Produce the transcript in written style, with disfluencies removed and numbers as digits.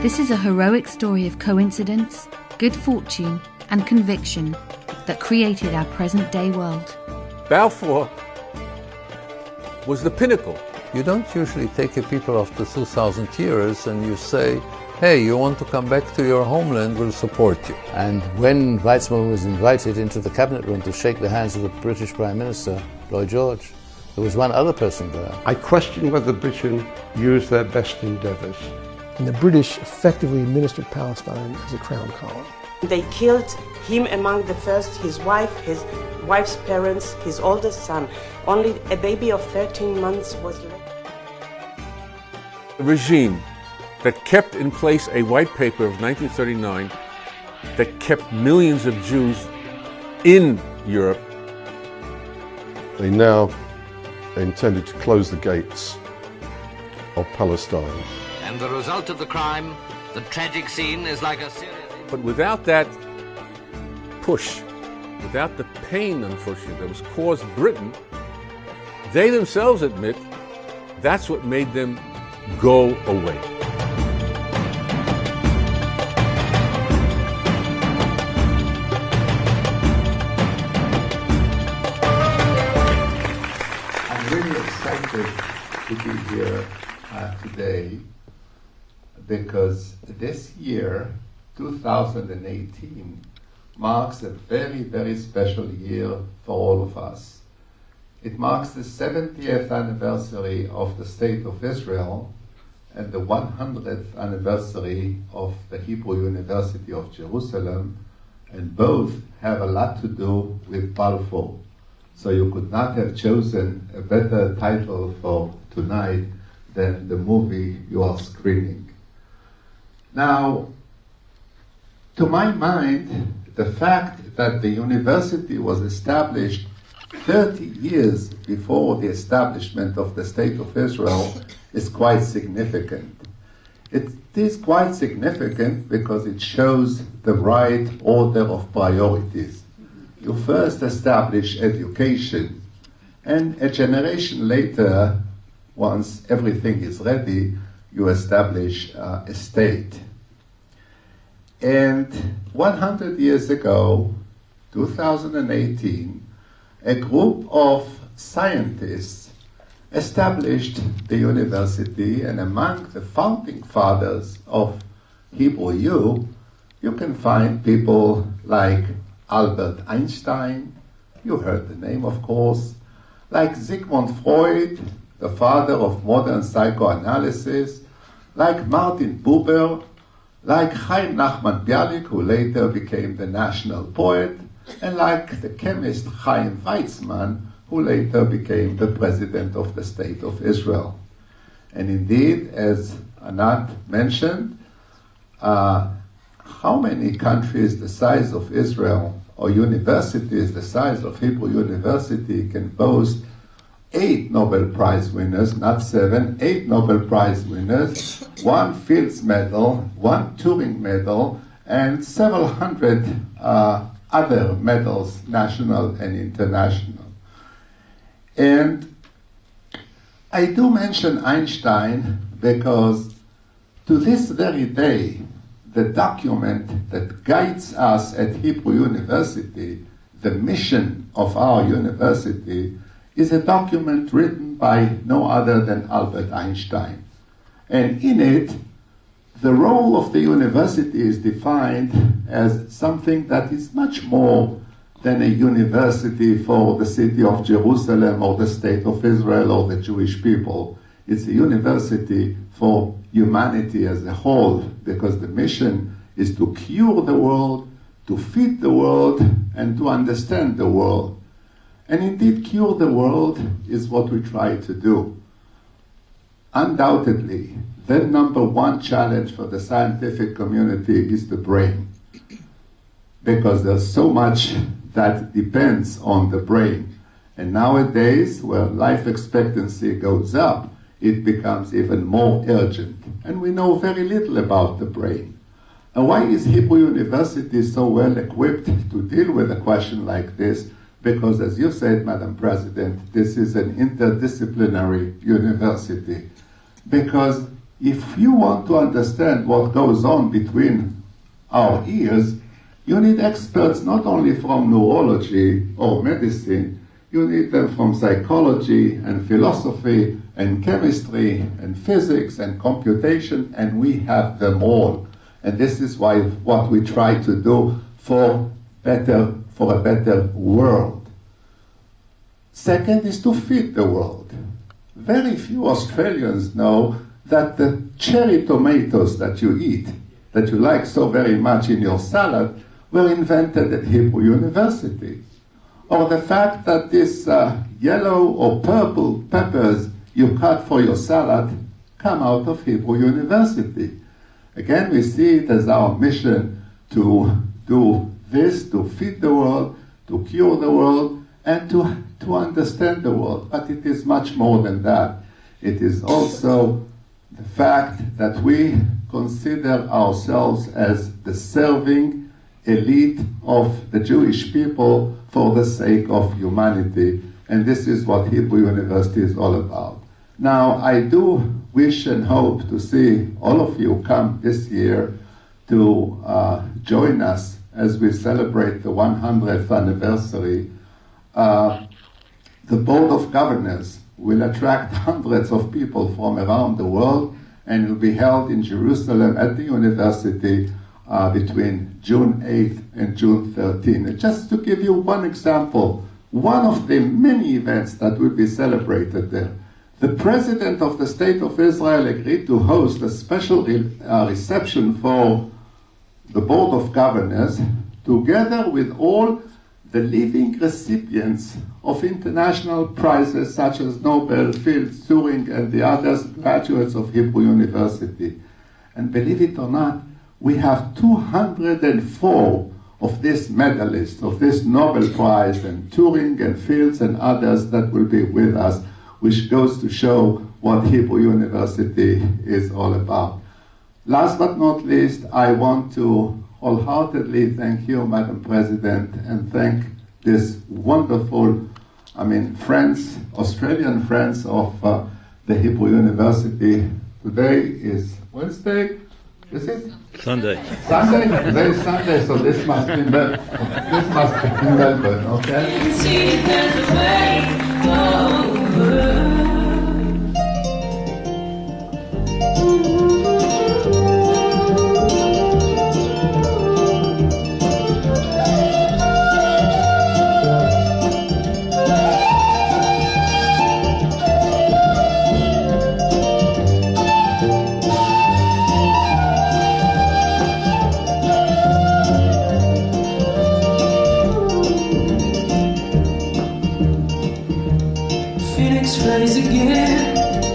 This is a heroic story of coincidence, good fortune, and conviction that created our present-day world. Balfour was the pinnacle. You don't usually take a people after 2,000 years and you say, hey, you want to come back to your homeland, we'll support you. And when Weizmann was invited into the cabinet room to shake the hands of the British Prime Minister, Lloyd George, there was one other person there. I question whether Britain used their best endeavours. And the British effectively administered Palestine as a crown colony. They killed him among the first, his wife, his wife's parents, his oldest son. Only a baby of 13 months was left. A regime that kept in place a white paper of 1939 that kept millions of Jews in Europe. They now intended to close the gates of Palestine. And the result of the crime, the tragic scene, is like a series. But without that push, without the pain, unfortunately, that was caused Britain, they themselves admit that's what made them go away. I'm really excited to be here today because this year, 2018, marks a very, very special year for all of us. It marks the 70th anniversary of the State of Israel and the 100th anniversary of the Hebrew University of Jerusalem, and both have a lot to do with Balfour. So you could not have chosen a better title for tonight than the movie you are screening. Now, to my mind, the fact that the university was established 30 years before the establishment of the State of Israel is quite significant. It is quite significant because it shows the right order of priorities. You first establish education, and a generation later, once everything is ready, you establish a state. And 100 years ago, 2018, a group of scientists established the university, and among the founding fathers of Hebrew U, you can find people like Albert Einstein, you heard the name of course, like Sigmund Freud, the father of modern psychoanalysis, like Martin Buber, like Chaim Nachman Bialik, who later became the national poet, and like the chemist Chaim Weizmann, who later became the president of the State of Israel. And indeed, as Anat mentioned, how many countries the size of Israel or universities the size of Hebrew University can boast 8 Nobel Prize winners, not 7, 8 Nobel Prize winners, 1 Fields Medal, 1 Turing Medal, and several hundred other medals, national and international. And I do mention Einstein because to this very day, the document that guides us at Hebrew University, the mission of our university, is a document written by no other than Albert Einstein. And in it, the role of the university is defined as something that is much more than a university for the city of Jerusalem or the State of Israel or the Jewish people. It's a university for humanity as a whole, because the mission is to cure the world, to feed the world, and to understand the world. And indeed, cure the world is what we try to do. Undoubtedly, the number one challenge for the scientific community is the brain, because there's so much that depends on the brain. And nowadays, where life expectancy goes up, it becomes even more urgent. And we know very little about the brain. And why is Hebrew University so well equipped to deal with a question like this? Because, as you said, Madam President, this is an interdisciplinary university. Because If you want to understand what goes on between our ears, you need experts not only from neurology or medicine, you need them from psychology and philosophy and chemistry and physics and computation, and we have them all. And this is what we try to do for a better world. Second is to feed the world. Very few Australians know that the cherry tomatoes that you eat, that you like so very much in your salad, were invented at Hebrew University. Or the fact that these yellow or purple peppers you cut for your salad come out of Hebrew University. Again, we see it as our mission to do this, to feed the world, to cure the world, and to understand the world. But it is much more than that. It is also the fact that we consider ourselves as the serving elite of the Jewish people for the sake of humanity. And this is what Hebrew University is all about. Now, I do wish and hope to see all of you come this year to join us as we celebrate the 100th anniversary. The Board of Governors will attract hundreds of people from around the world, and it will be held in Jerusalem at the university between June 8th and June 13th. And just to give you one example, one of the many events that will be celebrated there, the President of the State of Israel agreed to host a special reception for the Board of Governors, together with all the living recipients of international prizes such as Nobel, Fields, Turing, and the others, graduates of Hebrew University. And believe it or not, we have 204 of these medalists, of this Nobel Prize, and Turing and Fields and others that will be with us, which goes to show what Hebrew University is all about. Last but not least, I want to wholeheartedly thank you, Madam President, and thank this wonderful, friends, Australian friends of the Hebrew University. Today is Wednesday, is it? Sunday. Sunday? Today is Sunday, so this must be Melbourne, okay? See, there's a way forward. Phoenix rise again.